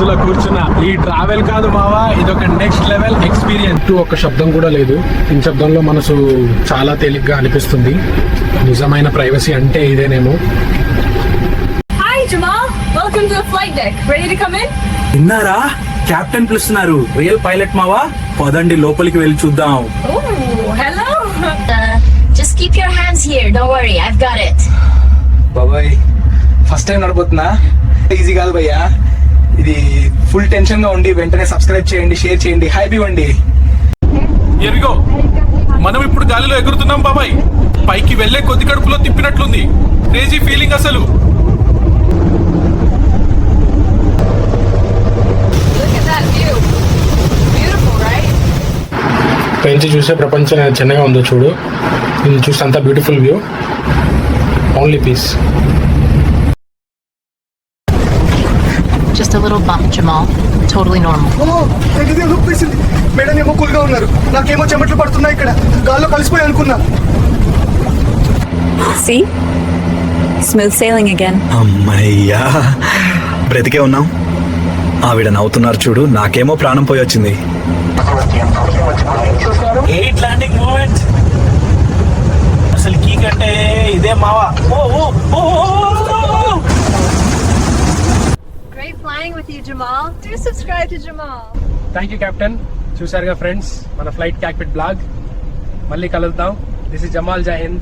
లో కూర్చున్నా. ఈ ట్రావెల్ కాదు మావా, ఇదొక నెక్స్ట్ లెవెల్ ఎక్స్పీరియన్స్. ఒక్క శబ్దం కూడా లేదు. ఈ శబ్దంలో మనసు చాలా తేలిగ్గా అనిపిస్తుంది. నిజమైన ప్రైవసీ అంటే ఇదేనేమో. Hi Jamal, welcome to the flight deck. Ready to come in? విన్నారా, కెప్టెన్ పిలుస్తున్నారు. రియల్ పైలట్ మావా, పదండి లోపలికి వెళ్ళి చూద్దాం. Oh, hello. Just keep your hands here. Don't worry, I've got it. బాబాయ్ ఫస్ట్ టైం నడబోతున్నా, ఈజీ కాదు భయ్యా. ఇది ఫుల్ టెన్షన్ గా ఉండి వెంటనే సబ్స్క్రైబ్ చేయండి, షేర్ చేయండి, హైప్ ఇవ్వండి. ఎరిగో మనం ఇప్పుడు గాలిలో ఎగురుతున్నాం బాబాయ్. పైకి వెళ్లే కొద్ది కడుపులో తిప్పినట్లుంది. క్రేజీ ఫీలింగ్ అసలు. Look at that view. Beautiful, right? పెంచి చూసే ప్రపంచం చిన్నగా ఉందో చూడు. ఇది చూస్తే అంత beautiful view. Only peace. Just a little bump, Jamal. Totally normal. Madam ఏమో కూల్ గా ఉన్నారు, నాకేమో చెమట్లు పడుతున్నాయి. ఇక్కడ గాల్లో కలిసిపోయి అనుకున్నా. See? Smooth sailing again. అమ్మయ్యా, బ్రతికే ఉన్నాం. ఆవిడ నవ్వుతున్నారు చూడు, నాకేమో ప్రాణం పోయి వచ్చింది. ఎయిట్ ల్యాండింగ్ మూమెంట్. అసలు కీ కంటే ఇదే మావా. Great flying with you, Jamal. Do subscribe to Jamal. Thank you captain. చూసారుగా ఫ్రెండ్స్, మన ఫ్లైట్ కాక్పిట్ బ్లాగ్. మళ్ళీ కలుద్దాం. This is Jamal. జై హింద్.